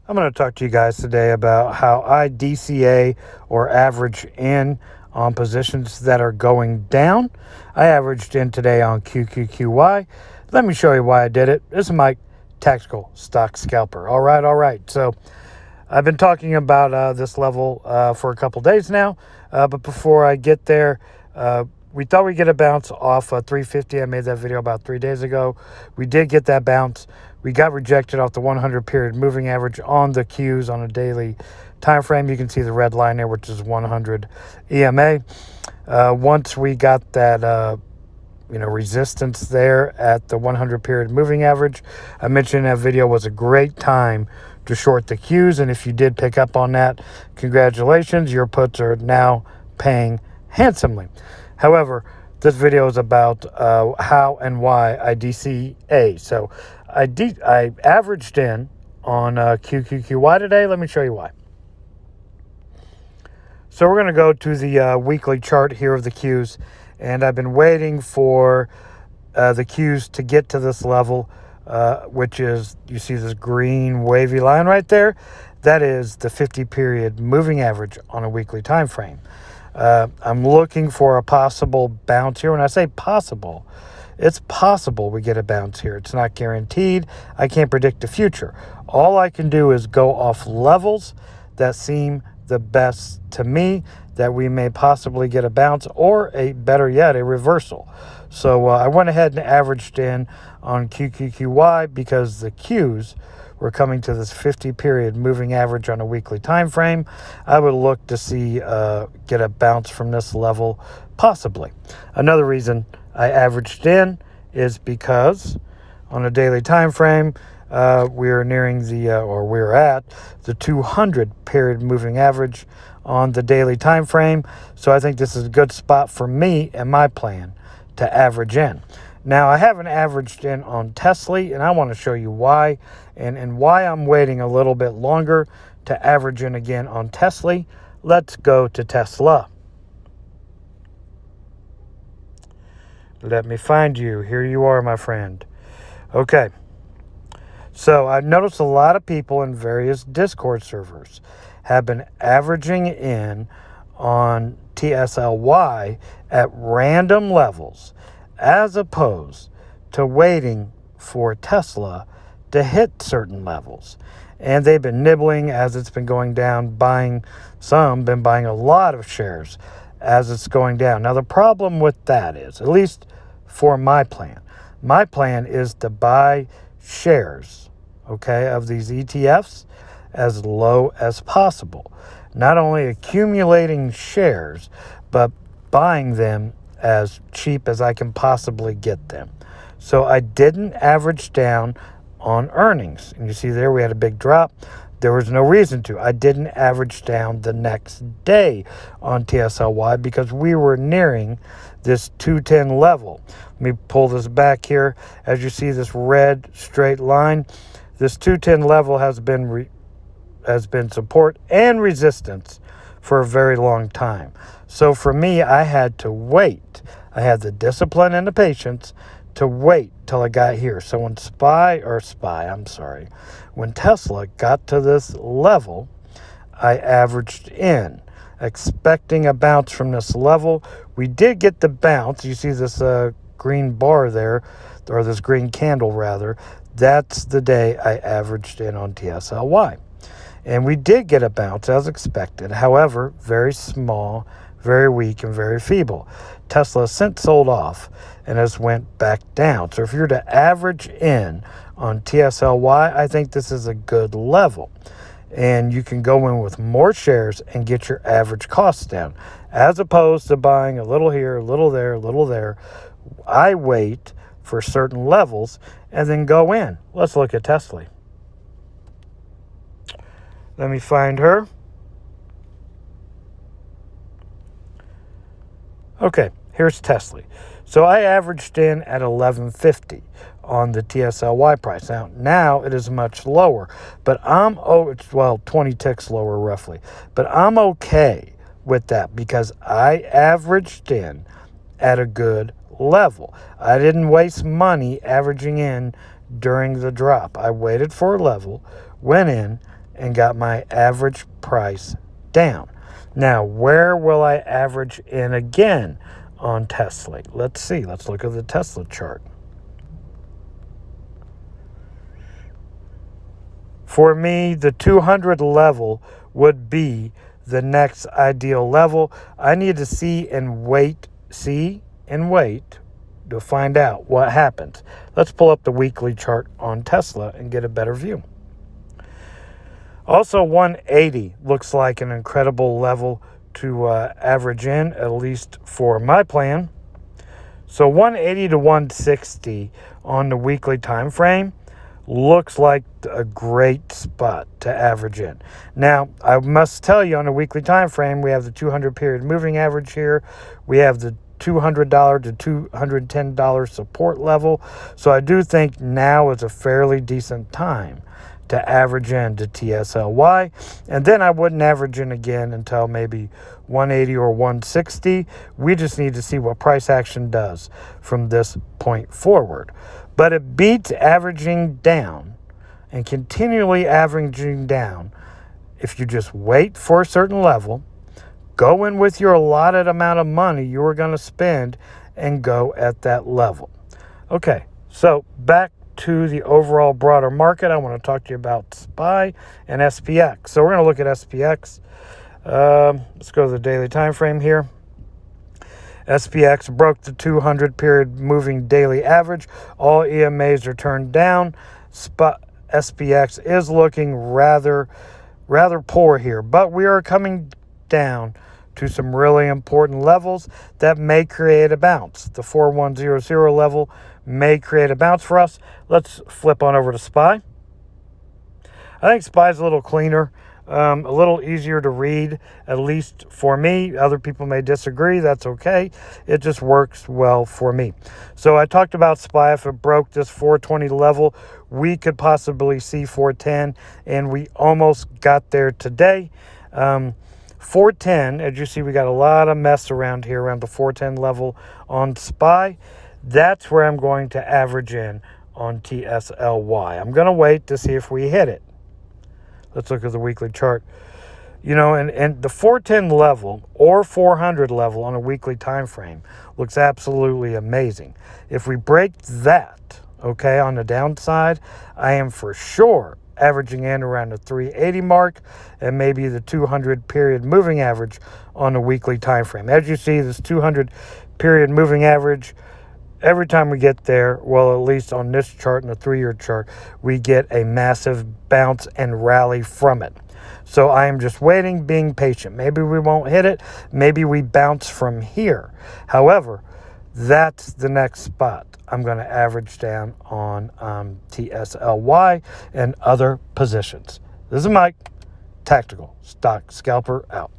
I'm going to talk to you guys today about how I DCA or average in on positions that are going down. I averaged in today on QQQY. Let me show you why I did it. This is my tactical stock scalper. All right. So I've been talking about this level for a couple days now, but before I get there, we thought we'd get a bounce off 350. I made that video about 3 days ago. We did get that bounce. We got rejected off the 100 period moving average on the Qs on a daily time frame. You can see the red line there, which is 100 EMA. Once we got that resistance there at the 100 period moving average, I mentioned that video was a great time to short the Qs, and if you did pick up on that, congratulations, your puts are now paying handsomely. However, this video is about how and why I DCA. So I averaged in on QQQY today. Let me show you why. So we're going to go to the weekly chart here of the Qs, and I've been waiting for the Qs to get to this level, which is, you see this green wavy line right there? That is the 50 period moving average on a weekly time frame. I'm looking for a possible bounce here. When I say possible, it's possible we get a bounce here. It's not guaranteed. I can't predict the future. All I can do is go off levels that seem the best to me, that we may possibly get a bounce or, better yet, a reversal. So I went ahead and averaged in on QQQY because the Qs were coming to this 50 period moving average on a weekly time frame. I would look to see get a bounce from this level, possibly. Another reason I averaged in is because on a daily time frame, we're nearing we're at the 200 period moving average on the daily time frame. So I think this is a good spot for me and my plan to average in. Now, I haven't averaged in on Tesla, and I want to show you why and why I'm waiting a little bit longer to average in again on Tesla. Let's go to Tesla. Let me find you. Here you are, my friend. Okay. So I've noticed a lot of people in various Discord servers have been averaging in on TSLY at random levels, as opposed to waiting for Tesla to hit certain levels. And they've been nibbling as it's been going down, been buying a lot of shares as it's going down. Now, the problem with that is, at least for my plan is to buy shares, of these ETFs as low as possible. Not only accumulating shares, but buying them as cheap as I can possibly get them. So I didn't average down on earnings. And you see there we had a big drop. There was no reason to. I didn't average down the next day on TSLY because we were nearing this 210 level. Let me pull this back here. As you see this red straight line, this 210 level has been support and resistance for a very long time. So for me, I had to wait. I had the discipline and the patience to wait till I got here. So when when Tesla got to this level, I averaged in, expecting a bounce from this level. We did get the bounce. You see this green bar there, or this green candle rather. That's the day I averaged in on TSLY. And we did get a bounce as expected. However, very small, very weak, and very feeble. Tesla has since sold off and has went back down. So if you're to average in on TSLY, I think this is a good level. And you can go in with more shares and get your average costs down, as opposed to buying a little here, a little there, a little there. I wait for certain levels and then go in. Let's look at Tesla. Let me find her. Okay, here's Tesla. So I averaged in at 1150 on the TSLY price. Now it is much lower, but it's 20 ticks lower roughly. But I'm okay with that because I averaged in at a good level. I didn't waste money averaging in during the drop. I waited for a level, went in, and got my average price down. Now, where will I average in again on Tesla? Let's see. Let's look at the Tesla chart. For me, the 200 level would be the next ideal level. I need to see and wait to find out what happens. Let's pull up the weekly chart on Tesla and get a better view. Also, 180 looks like an incredible level to average in, at least for my plan. So 180 to 160 on the weekly time frame looks like a great spot to average in. Now, I must tell you, on the weekly time frame, we have the 200 period moving average here. We have the $200 to $210 support level. So I do think now is a fairly decent time to average in to TSLY. And then I wouldn't average in again until maybe 180 or 160. We just need to see what price action does from this point forward. But it beats averaging down and continually averaging down if you just wait for a certain level, go in with your allotted amount of money you are going to spend, and go at that level. Okay, so back to the overall broader market. I want to talk to you about SPY and SPX. So we're going to look at SPX. Let's go to the daily time frame here. SPX broke the 200 period moving daily average. All EMAs are turned down. SPX is looking rather poor here, but we are coming down to some really important levels that may create a bounce. The 4100 level may create a bounce for us. Let's flip on over to SPY. I think SPY is a little cleaner, a little easier to read, at least for me. Other people may disagree. That's okay. It just works well for me. So I talked about SPY. If it broke this 420 level, we could possibly see 410, and we almost got there today. 410, as you see, we got a lot of mess around here around the 410 level on SPY. That's where I'm going to average in on TSLY. I'm going to wait to see if we hit it. Let's look at the weekly chart. You know, and the 410 level or 400 level on a weekly time frame looks absolutely amazing. If we break that, okay, on the downside, I am for sure averaging in around the 380 mark and maybe the 200 period moving average on a weekly time frame. As you see, this 200 period moving average, every time we get there, well, at least on this chart and the 3-year chart, we get a massive bounce and rally from it. So I am just waiting, being patient. Maybe we won't hit it. Maybe we bounce from here. However, that's the next spot I'm going to average down on TSLY and other positions. This is Mike, Tactical Stock Scalper, out.